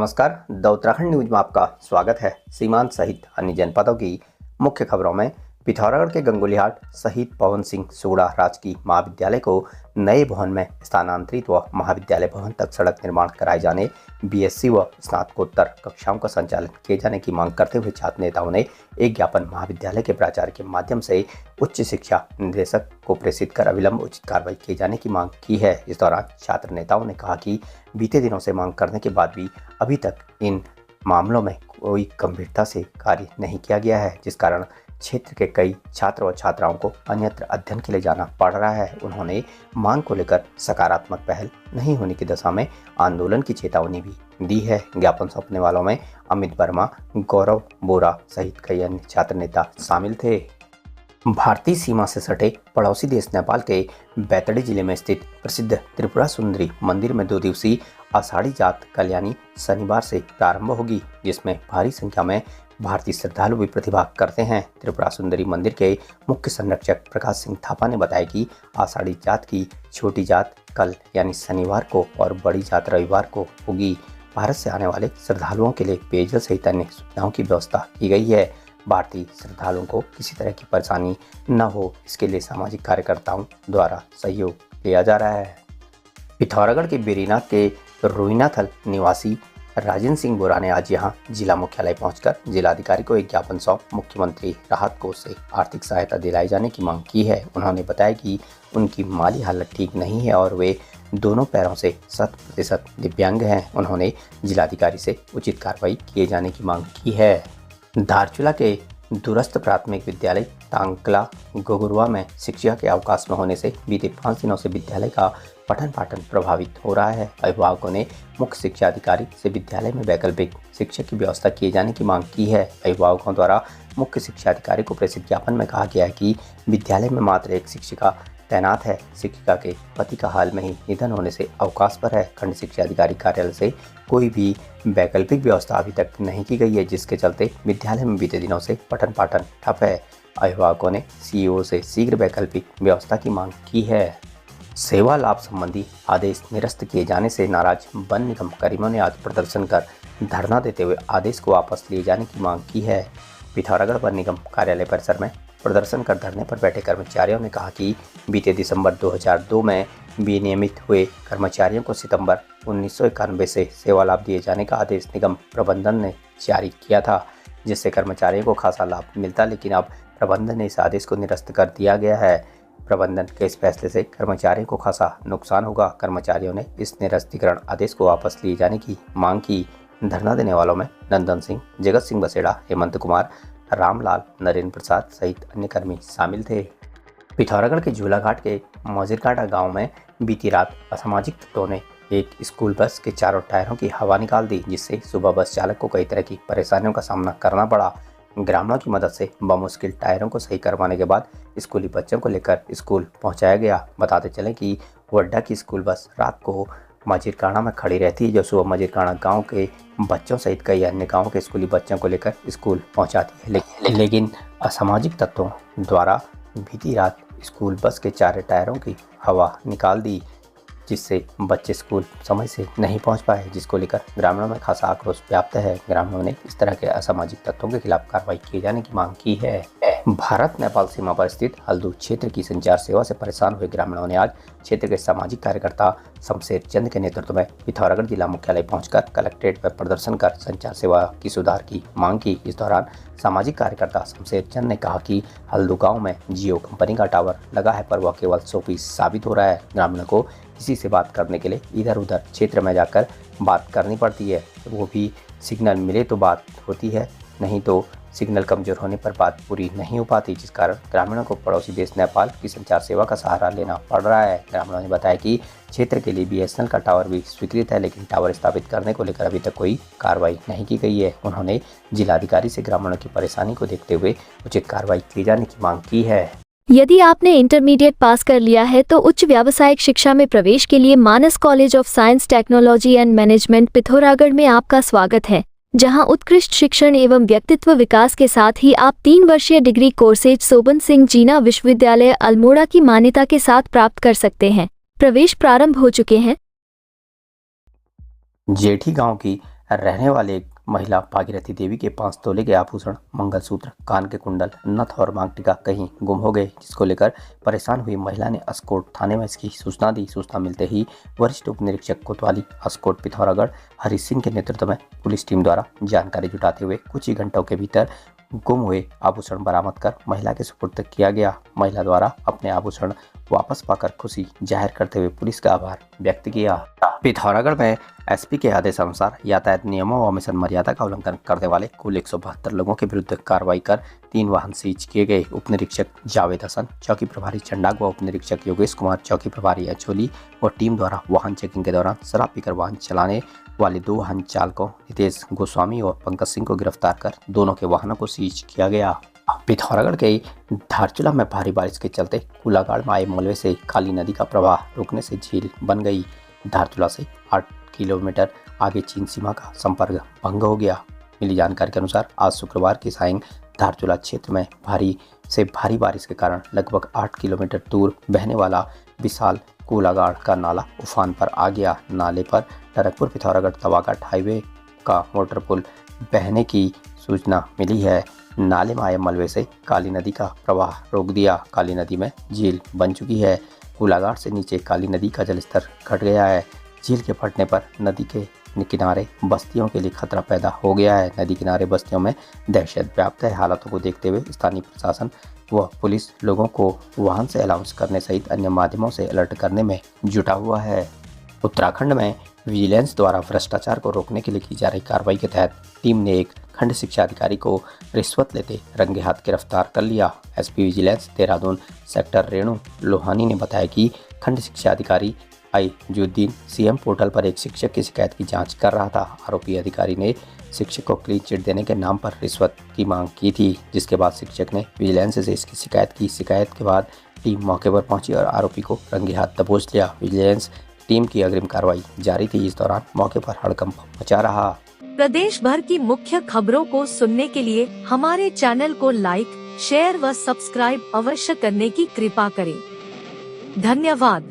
नमस्कार। The Uttarakhand news में आपका स्वागत है। सीमांत सहित अन्य जनपदों की मुख्य खबरों में पिथौरागढ़ के गंगोलीहाट शहीद पवन सिंह सुगड़ा राजकीय महाविद्यालय को नए भवन में स्थानांतरित व महाविद्यालय भवन तक सड़क निर्माण कराए जाने, बीएससी व स्नातकोत्तर कक्षाओं का संचालन किए जाने की मांग करते हुए छात्र नेताओं ने एक ज्ञापन महाविद्यालय के प्राचार्य के माध्यम से उच्च शिक्षा निदेशक को प्रेषित कर अविलंब उचित कार्रवाई किए जाने की मांग की है। इस दौरान छात्र नेताओं ने कहा कि बीते दिनों से मांग करने के बाद भी अभी तक इन मामलों में कोई गंभीरता से कार्य नहीं किया गया है, जिस कारण क्षेत्र के कई छात्र व छात्राओं को अन्यत्र अध्ययन के लिए जाना पड़ रहा है। उन्होंने मांग को लेकर सकारात्मक पहल नहीं होने की दशा में आंदोलन की चेतावनी भी दी है। ज्ञापन सौंपने वालों में अमित वर्मा, गौरव बोरा सहित कई अन्य छात्र नेता शामिल थे। भारतीय सीमा से सटे पड़ोसी देश नेपाल के बैतडी जिले में स्थित प्रसिद्ध त्रिपुरा सुंदरी मंदिर में 2 दिवसीय आषाढ़ी जात कल्याणी शनिवार से प्रारंभ होगी, जिसमें भारी संख्या में भारतीय श्रद्धालु भी प्रतिभाग करते हैं। त्रिपुरा सुंदरी मंदिर के मुख्य संरक्षक प्रकाश सिंह थापा ने बताया कि आषाढ़ी जात की छोटी जात कल यानी शनिवार को और बड़ी जात रविवार को होगी। भारत से आने वाले श्रद्धालुओं के लिए पेयजल सहित अन्य सुविधाओं की व्यवस्था की गई है। भारतीय श्रद्धालुओं को किसी तरह की परेशानी न हो, इसके लिए सामाजिक कार्यकर्ताओं द्वारा सहयोग लिया जा रहा है। पिथौरागढ़ के बेरीनाथ के रोहिनाथल निवासी राजेंद्र सिंह बोरा ने आज यहां जिला मुख्यालय पहुंचकर जिलाधिकारी को एक ज्ञापन सौंप मुख्यमंत्री राहत कोष से आर्थिक सहायता दिलाई जाने की मांग की है। उन्होंने बताया कि उनकी माली हालत ठीक नहीं है और वे दोनों पैरों से 100% दिव्यांग हैं। उन्होंने जिलाधिकारी से उचित कार्रवाई किए जाने की मांग की है। धारचूला के दूरस्थ प्राथमिक विद्यालय तांकला गोगुरवा में शिक्षा के अवकाश में होने से बीते 5 दिनों से विद्यालय का पठन पाठन प्रभावित हो रहा है। अभिभावकों ने मुख्य शिक्षा अधिकारी से विद्यालय में वैकल्पिक शिक्षक की व्यवस्था किए जाने की मांग की है। अभिभावकों द्वारा मुख्य शिक्षा अधिकारी को प्रेषित ज्ञापन में कहा गया है कि विद्यालय में मात्र एक शिक्षिका तैनात है। शिक्षिका के पति का हाल में ही निधन होने से अवकाश पर है। खंड शिक्षा अधिकारी कार्यालय से कोई भी वैकल्पिक व्यवस्था अभी तक नहीं की गई है, जिसके चलते विद्यालय में बीते दिनों से पठन पाठन ठप है। अभिभावकों ने सीईओ से शीघ्र वैकल्पिक व्यवस्था की मांग की है। सेवा लाभ संबंधी आदेश निरस्त किए जाने से नाराज वन निगम कर्मियों ने आज प्रदर्शन कर धरना देते हुए आदेश को वापस लिए जाने की मांग की है। पिथौरागढ़ वन निगम कार्यालय परिसर में प्रदर्शन कर धरने पर बैठे कर्मचारियों ने कहा कि बीते दिसंबर 2002 में विनियमित हुए कर्मचारियों को सितंबर 1991 से सेवा लाभ दिए जाने का आदेश निगम प्रबंधन ने जारी किया था, जिससे कर्मचारियों को खासा लाभ मिलता, लेकिन अब प्रबंधन ने इस आदेश को निरस्त कर दिया गया है। प्रबंधन के इस फैसले से कर्मचारियों को खासा नुकसान होगा। कर्मचारियों ने इस निरस्तीकरण आदेश को वापस लिए जाने की मांग की। धरना देने वालों में नंदन सिंह, जगत सिंह बसेड़ा, हेमंत कुमार, रामलाल, नरेंद्र प्रसाद सहित अन्य कर्मी शामिल थे। पिथौरागढ़ के झूलाघाट के मौजिरकाटा गांव में बीती रात असामाजिक तत्वों ने एक स्कूल बस के चारों टायरों की हवा निकाल दी, जिससे सुबह बस चालक को कई तरह की परेशानियों का सामना करना पड़ा। ग्रामीणों की मदद से बमुश्किल टायरों को सही करवाने के बाद स्कूली बच्चों को लेकर स्कूल पहुंचाया गया। बताते चलें कि वड्डा की स्कूल बस रात को मजीरकाड़ा में खड़ी रहती है, जो सुबह मजीरकाड़ा गांव के बच्चों सहित कई अन्य गांव के स्कूली बच्चों को लेकर स्कूल पहुंचाती है। लेकिन असामाजिक तत्वों द्वारा बीती रात स्कूल बस के 4 टायरों की हवा निकाल दी, जिससे बच्चे स्कूल समय से नहीं पहुंच पाए, जिसको लेकर ग्रामीणों में खासा आक्रोश व्याप्त है। ग्रामीणों ने इस तरह के असामाजिक तत्वों के खिलाफ कार्रवाई किए जाने की मांग की है। भारत नेपाल सीमा पर स्थित हल्दू क्षेत्र की संचार सेवा से परेशान हुए ग्रामीणों ने आज क्षेत्र के सामाजिक कार्यकर्ता शमशेर चंद के नेतृत्व में पिथौरागढ़ जिला मुख्यालय पहुंचकर कलेक्ट्रेट में प्रदर्शन कर संचार सेवा की सुधार की मांग की। इस दौरान सामाजिक कार्यकर्ता शमशेर चंद ने कहा कि हल्दू गाँव में जियो कंपनी का टावर लगा है, पर वह केवल शोपीस साबित हो रहा है। ग्रामीणों को किसी से बात करने के लिए इधर उधर क्षेत्र में जाकर बात करनी पड़ती है, वो भी सिग्नल मिले तो बात होती है, नहीं तो सिग्नल कमजोर होने पर बात पूरी नहीं हो पाती, जिस कारण ग्रामीणों को पड़ोसी देश नेपाल की संचार सेवा का सहारा लेना पड़ रहा है। ग्रामीणों ने बताया कि क्षेत्र के लिए बीएसएनएल का टावर भी स्वीकृत है, लेकिन टावर स्थापित करने को लेकर अभी तक कोई कार्रवाई नहीं की गई है। उन्होंने जिलाधिकारी से ग्रामीणों की परेशानी को देखते हुए उचित कार्रवाई की जाने की मांग की है। यदि आपने इंटरमीडिएट पास कर लिया है तो उच्च व्यावसायिक शिक्षा में प्रवेश के लिए Manas college of science, technology and management Pithoragarh में आपका स्वागत है, जहां उत्कृष्ट शिक्षण एवं व्यक्तित्व विकास के साथ ही आप 3 वर्षीय डिग्री कोर्सेज सोबन सिंह जीना विश्वविद्यालय अल्मोड़ा की मान्यता के साथ प्राप्त कर सकते हैं। प्रवेश प्रारंभ हो चुके हैं। जेठी गांव की रहने वाले एक महिला भागीरथी देवी के 5 तोले के आभूषण, मंगलसूत्र, कान के कुंडल, नथ और मांग टीका कहीं गुम हो गए, जिसको लेकर परेशान हुई महिला ने अस्कोट थाने में इसकी सूचना दी। सूचना मिलते ही वरिष्ठ उप निरीक्षक कोतवाली अस्कोट पिथौरागढ़ हरि सिंह के नेतृत्व में पुलिस टीम द्वारा जानकारी जुटाते हुए कुछ ही घंटों के भीतर गुम हुए आभूषण बरामद कर महिला के सुपुर्द किया गया। महिला द्वारा अपने आभूषण वापस पाकर खुशी जाहिर करते हुए पुलिस का आभार व्यक्त किया। पिथौरागढ़ में एसपी के आदेश अनुसार यातायात नियमों व मिशन मर्यादा का उल्लंघन करने वाले कुल 172 लोगों के विरुद्ध कार्रवाई कर 3 वाहन सीज किए गए। उप निरीक्षक जावेद हसन, चौकी प्रभारी चंडाग व उप निरीक्षक योगेश कुमार, चौकी प्रभारी अचोली व टीम द्वारा वाहन चेकिंग के दौरान शराब पीकर वाहन चलाने वाले 2 वाहन चालकों नितेश गोस्वामी और पंकज सिंह को गिरफ्तार कर दोनों के वाहनों को सीज किया गया। पिथौरागढ़ के धारचूला में भारी बारिश के चलते कुलागाड़ में आए मलबे से काली नदी का प्रवाह रुकने से झील बन गई। धारचूला से 8 किलोमीटर आगे चीन सीमा का संपर्क भंग हो गया। मिली जानकारी के अनुसार आज शुक्रवार की सायं धारचूला क्षेत्र में भारी बारिश के कारण लगभग 8 किलोमीटर दूर बहने वाला विशाल कुलागाड़ का नाला उफान पर आ गया। नाले पर टरकपुर पिथौरागढ़ तवाघाट हाईवे का मोटर पुल बहने की सूचना मिली है। नाले में आए मलबे से काली नदी का प्रवाह रोक दिया। काली नदी में झील बन चुकी है। कुलागाड़ से नीचे काली नदी का जलस्तर घट गया है। झील के फटने पर नदी के किनारे बस्तियों के लिए खतरा पैदा हो गया है। नदी किनारे बस्तियों में दहशत व्याप्त है। हालातों को देखते हुए स्थानीय प्रशासन व पुलिस लोगों को वाहन से अलाउंस करने सहित अन्य माध्यमों से अलर्ट करने में जुटा हुआ है। उत्तराखंड में विजिलेंस द्वारा भ्रष्टाचार को रोकने के लिए की जा रही कार्रवाई के तहत टीम ने एक खंड शिक्षा अधिकारी को रिश्वत लेते रंगे हाथ गिरफ्तार कर लिया। SP vigilance Dehradun sector Renu Lohani ने बताया कि खंड शिक्षा अधिकारी आइजुद्दीन सीएम पोर्टल पर एक शिक्षक की शिकायत की जांच कर रहा था। आरोपी अधिकारी ने शिक्षक को क्लीन चिट देने के नाम पर रिश्वत की मांग की थी, जिसके बाद शिक्षक ने विजिलेंस से इसकी शिकायत की। शिकायत के बाद टीम मौके पर पहुंची और आरोपी को रंगे हाथ दबोच लिया। विजिलेंस टीम की अग्रिम कार्रवाई जारी थी। इस दौरान मौके पर हड़कंप मचा रहा। प्रदेश भर की मुख्य खबरों को सुनने के लिए हमारे चैनल को लाइक, शेयर व सब्सक्राइब अवश्य करने की कृपा करें। धन्यवाद।